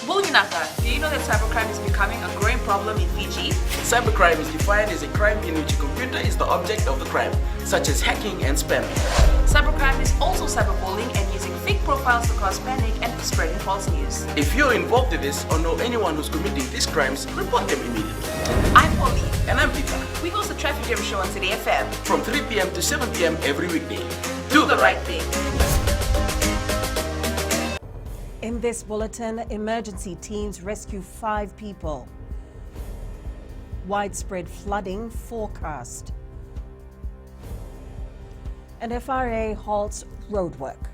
Bulginaka, do you know that cybercrime is becoming a growing problem in Fiji? Cybercrime is defined as a crime in which a computer is the object of the crime, such as hacking and spamming. Cybercrime is also cyberbullying and using fake profiles to cause panic and spreading false news. If you're involved in this or know anyone who's committing these crimes, report them immediately. I'm Polly. And I'm Peter. We host the Traffic Jam Show on City FM. From 3 p.m. to 7 p.m. every weekday. Do the right thing. In this bulletin, emergency teams rescue 5 people. Widespread flooding forecast. And FRA halts roadwork.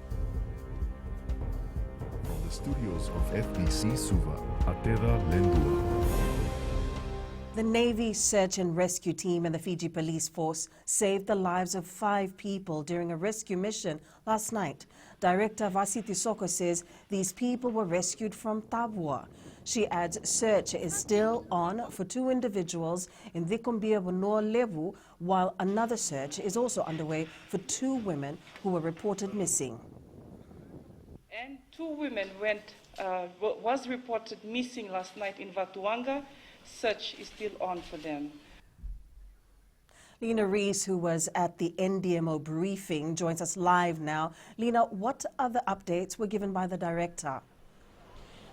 From the studios of FBC Suva, Atera Lendua. The Navy Search and Rescue Team and the Fiji Police Force saved the lives of 5 people during a rescue mission last night. Director Vasiti Soko says these people were rescued from Tabua. She adds search is still on for 2 individuals in Vikumbia Bonoa Levu, while another search is also underway for 2 women who were reported missing. And 2 women was reported missing last night in Vatuanga. Search is still on for them. Lena Rees, who was at the NDMO briefing, joins us live now. Lena, what other updates were given by the director?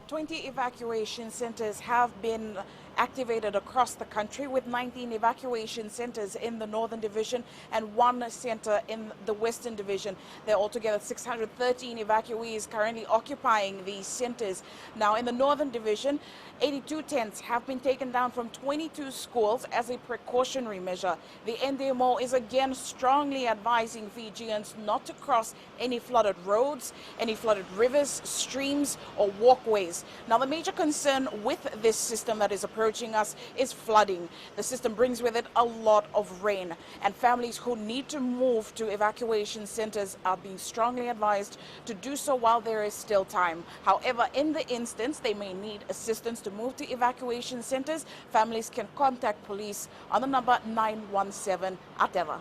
20 evacuation centers have been activated across the country, with 19 evacuation centers in the Northern Division and 1 center in the Western Division. There are altogether 613 evacuees currently occupying these centers. Now, in the Northern Division, 82 tents have been taken down from 22 schools as a precautionary measure. The NDMO is again strongly advising Fijians not to cross any flooded roads, any flooded rivers, streams, or walkways. Now, the major concern with this system that is approaching us is flooding. The system brings with it a lot of rain, and families who need to move to evacuation centers are being strongly advised to do so while there is still time. However, in the instance they may need assistance to move to evacuation centers, families can contact police on the number 917 Ateva.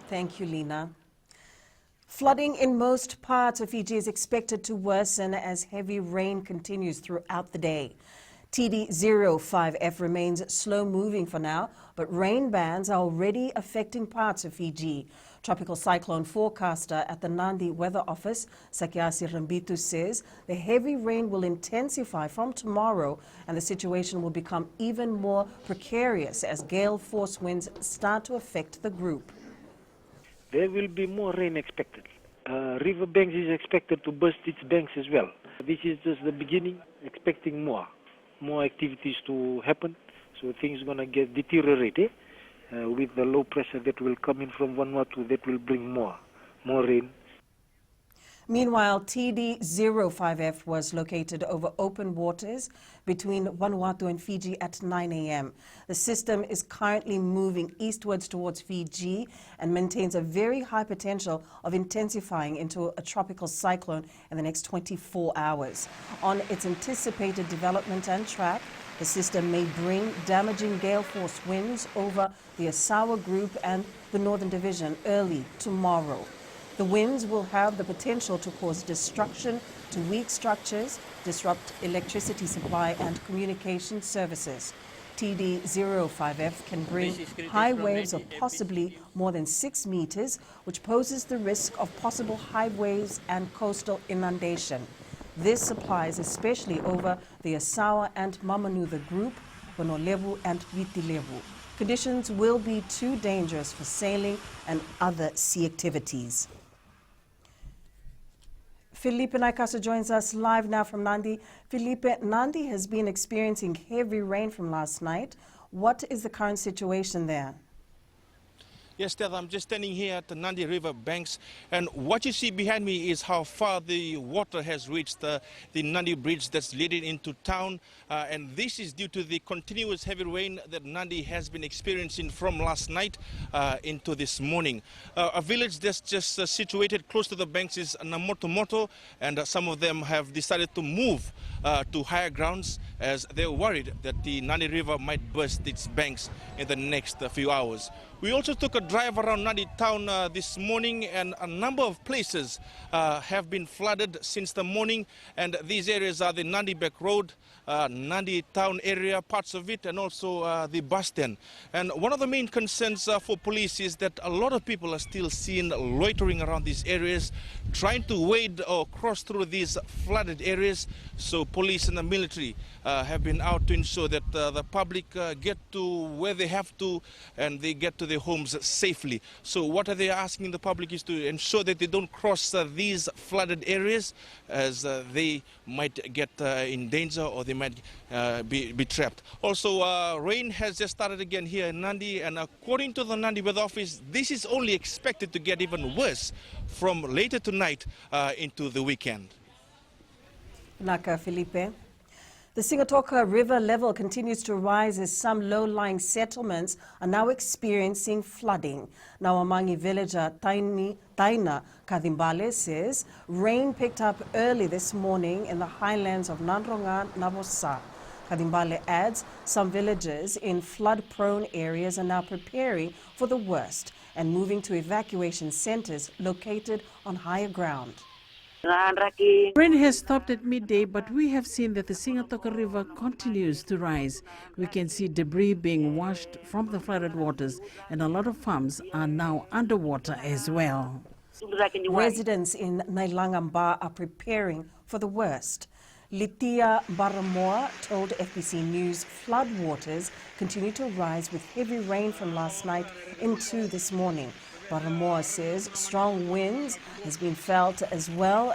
Thank you, Lena. Flooding in most parts of Fiji is expected to worsen as heavy rain continues throughout the day. TD05F remains slow-moving for now, but rain bands are already affecting parts of Fiji. Tropical cyclone forecaster at the Nadi Weather Office, Sakiasi Rambitu, says the heavy rain will intensify from tomorrow and the situation will become even more precarious as gale force winds start to affect the group. There will be more rain expected. River banks is expected to burst its banks as well. This is just the beginning, expecting more activities to happen. So things are going to get deteriorated with the low pressure that will come in from Vanuatu that will bring more rain. Meanwhile, TD05F was located over open waters between Vanuatu and Fiji at 9 a.m. The system is currently moving eastwards towards Fiji and maintains a very high potential of intensifying into a tropical cyclone in the next 24 hours. On its anticipated development and track, the system may bring damaging gale force winds over the Asawa Group and the Northern Division early tomorrow. The winds will have the potential to cause destruction to weak structures, disrupt electricity supply and communication services. TD05F can bring high waves of possibly more than 6 meters, which poses the risk of possible high waves and coastal inundation. This applies especially over the Asawa and Mamanuca Group, Bonolevu and Vitilevu. Conditions will be too dangerous for sailing and other sea activities. Felipe Naikaso joins us live now from Nadi. Felipe, Nadi has been experiencing heavy rain from last night. What is the current situation there? Yes, Stella, I'm just standing here at the Nadi River banks, and what you see behind me is how far the water has reached the Nadi bridge that's leading into town, and this is due to the continuous heavy rain that Nadi has been experiencing from last night into this morning. A village that's just situated close to the banks is Namotomoto, and some of them have decided to move to higher grounds as they're worried that the Nadi River might burst its banks in the next few hours. We also took a drive around Nadi town this morning, and a number of places have been flooded since the morning. And these areas are the Nadi Back Road, Nadi town area, parts of it, and also the bus stand. And one of the main concerns for police is that a lot of people are still seen loitering around these areas, trying to wade or cross through these flooded areas. So police and the military have been out to ensure that the public get to where they have to and they get to their homes safely. So what are they asking the public is to ensure that they don't cross these flooded areas, as they might get in danger or they might be trapped. Also, rain has just started again here in Nadi, and according to the Nadi Weather Office, this is only expected to get even worse from later tonight into the weekend. Naka Felipe. The Singatoka River level continues to rise as some low-lying settlements are now experiencing flooding. Nawamangi villager Taina Kadimbale says rain picked up early this morning in the highlands of Nandronga Nabosa. Kadimbale adds some villagers in flood-prone areas are now preparing for the worst and moving to evacuation centers located on higher ground. Rain has stopped at midday, but we have seen that the Singatoka River continues to rise. We can see debris being washed from the flooded waters, and a lot of farms are now underwater as well. Residents in Nailangamba are preparing for the worst. Litia Baramoa told FBC News floodwaters continue to rise with heavy rain from last night into this morning. Baramoa says strong winds has been felt as well,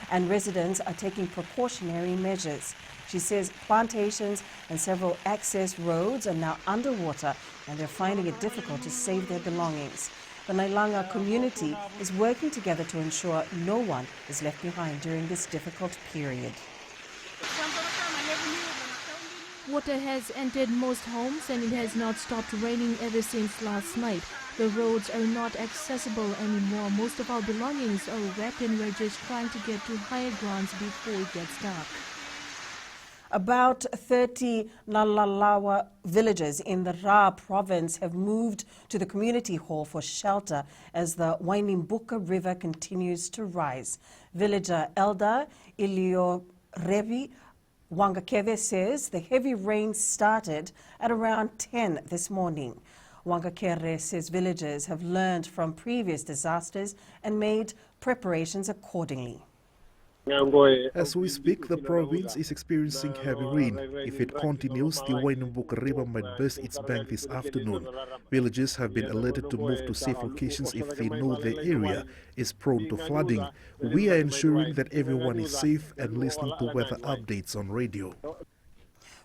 and residents are taking precautionary measures. She says plantations and several access roads are now underwater and they're finding it difficult to save their belongings. The Nailanga community is working together to ensure no one is left behind during this difficult period. Water has entered most homes and it has not stopped raining ever since last night. The roads are not accessible anymore. Most of our belongings are wet and we're just trying to get to higher grounds before it gets dark. About 30 Nalalawa villagers in the Ra province have moved to the community hall for shelter as the Wainimbuka River continues to rise. Villager Elder Ilio Revi Wangakeve says the heavy rain started at around 10 this morning. Wangakere says villagers have learned from previous disasters and made preparations accordingly. As we speak, the province is experiencing heavy rain. If it continues, the Wainimbuka River might burst its bank this afternoon. Villagers have been alerted to move to safe locations if they know the area is prone to flooding. We are ensuring that everyone is safe and listening to weather updates on radio.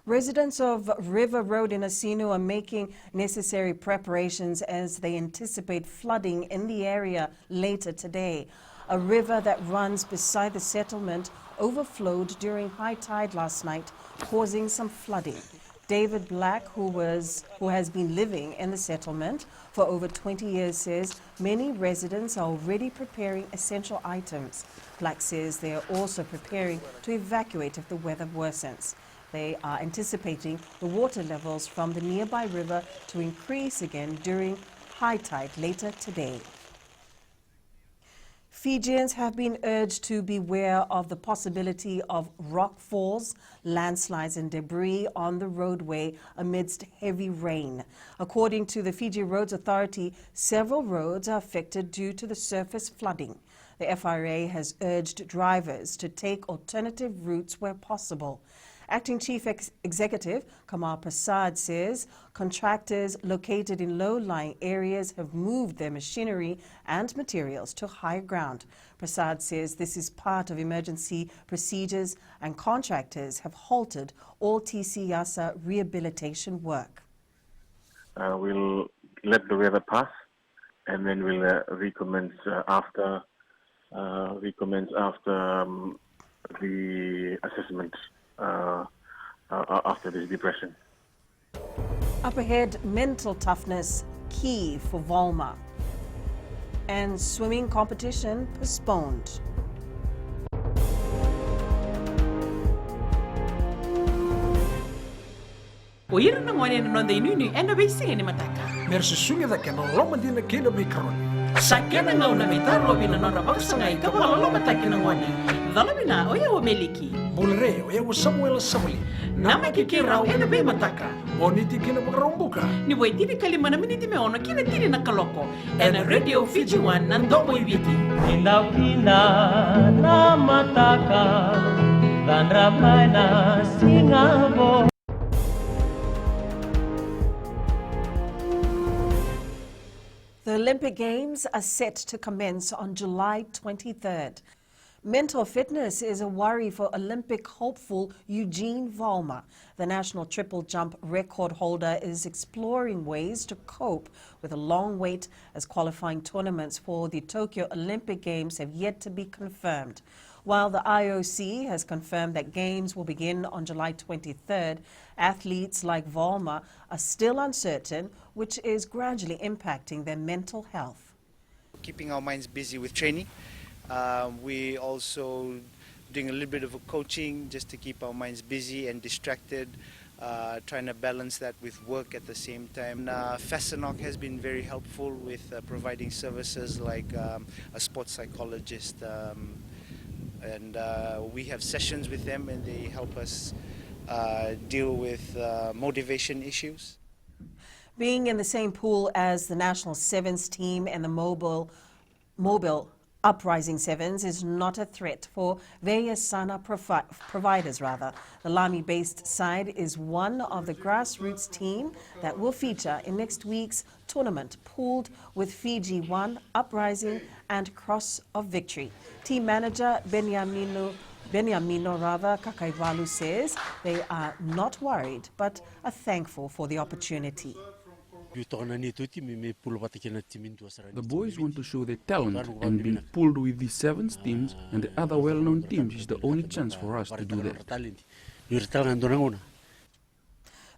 Residents of River Road in Asino are making necessary preparations as they anticipate flooding in the area later today. A river that runs beside the settlement overflowed during high tide last night, causing some flooding. David Black, who has been living in the settlement for over 20 years, says many residents are already preparing essential items. Black says they are also preparing to evacuate if the weather worsens. They are anticipating the water levels from the nearby river to increase again during high tide later today. Fijians have been urged to beware of the possibility of rock falls, landslides and debris on the roadway amidst heavy rain. According to the Fiji Roads Authority, several roads are affected due to the surface flooding. The FRA has urged drivers to take alternative routes where possible. Acting Chief Executive Kamal Prasad says contractors located in low-lying areas have moved their machinery and materials to higher ground. Prasad says this is part of emergency procedures and contractors have halted all TC-YASA rehabilitation work. We'll let the weather pass and then we'll recommence after the assessment. After this depression. Up ahead, mental toughness key for Volma. And swimming competition postponed. Oyera na ngwane no ndai nunu enda be singe ni mataka. Mersusungida ken Romadina kilo mikron. Sakena ngau na mitaro bina nora baksangai kabala loma takina ngwani. Dalabina oya wa meliki. Bulre oya wa Samuel Samuli. Nama kikirau ena be mataka. Oniti kina makarombuka. Ni waitiri kalima na miniti me ona kina tiri na kaloko. Ena Radio Fiji One nandomo ibiti. Indaw kina na mataka. Dan ramai na singabo. The Olympic Games are set to commence on July 23rd. Mental fitness is a worry for Olympic hopeful Eugene Volmer. The national triple jump record holder is exploring ways to cope with a long wait as qualifying tournaments for the Tokyo Olympic Games have yet to be confirmed. While the IOC has confirmed that games will begin on July 23rd, athletes like Volmer are still uncertain, which is gradually impacting their mental health. Keeping our minds busy with training. We also doing a little bit of a coaching just to keep our minds busy and distracted, trying to balance that with work at the same time. FASANOC has been very helpful with providing services like a sports psychologist, and we have sessions with them and they help us deal with motivation issues. Being in the same pool as the National Sevens team and the Mobile Uprising Sevens is not a threat for Veyasana providers. The Lami-based side is one of the grassroots team that will feature in next week's tournament, pooled with Fiji One, Uprising and Cross of Victory. Team manager Beniamino Kakaivalu says they are not worried but are thankful for the opportunity. The boys want to show their talent, and being pulled with the sevens teams and the other well-known teams is the only chance for us to do that.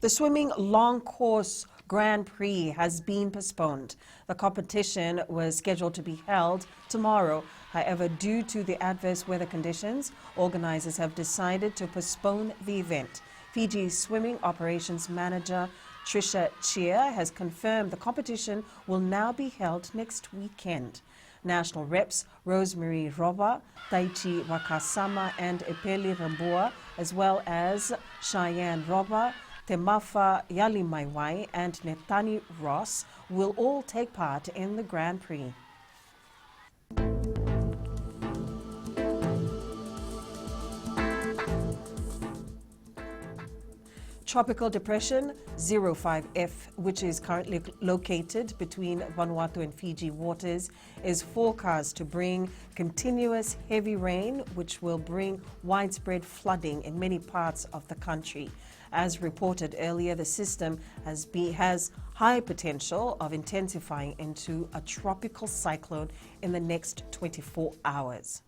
The swimming long course Grand Prix has been postponed. The competition was scheduled to be held tomorrow. However, due to the adverse weather conditions, organizers have decided to postpone the event. Fiji's swimming operations manager Trisha Chia has confirmed the competition will now be held next weekend. National reps Rosemary Roba, Taichi Wakasama and Epeli Rambua, as well as Cheyenne Roba, Temafa Yalimaiwai and Netani Ross will all take part in the Grand Prix. Tropical depression 05F, which is currently located between Vanuatu and Fiji waters, is forecast to bring continuous heavy rain, which will bring widespread flooding in many parts of the country. As reported earlier, the system has high potential of intensifying into a tropical cyclone in the next 24 hours.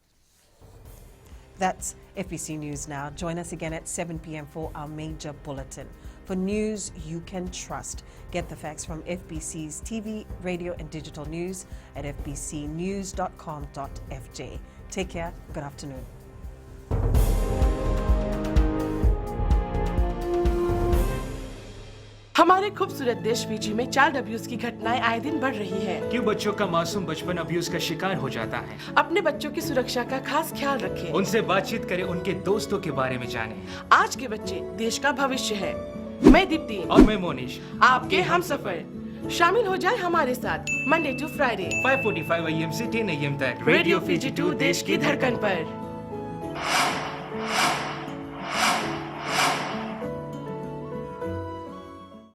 That's FBC News Now. Join us again at 7 p.m. for our major bulletin. For news you can trust, get the facts from FBC's TV, radio and digital news at fbcnews.com.fj. Take care. Good afternoon. हमारे खूबसूरत देश Fiji में child abuse की घटनाएं आए दिन बढ़ रही है। क्यों बच्चों का मासूम बचपन अब्यूज का शिकार हो जाता है? अपने बच्चों की सुरक्षा का खास ख्याल रखें। उनसे बातचीत करें, उनके दोस्तों के बारे में जानें। आज के बच्चे देश का भविष्य है। मैं दीप्ति और मैं मोनिश, आपके हमसफर। शामिल हो जाए हमारे साथ मंडे टू फ्राइडे 5:45 AM से 10 AM तक रेडियो फिजी 2 देश की धड़कन पर।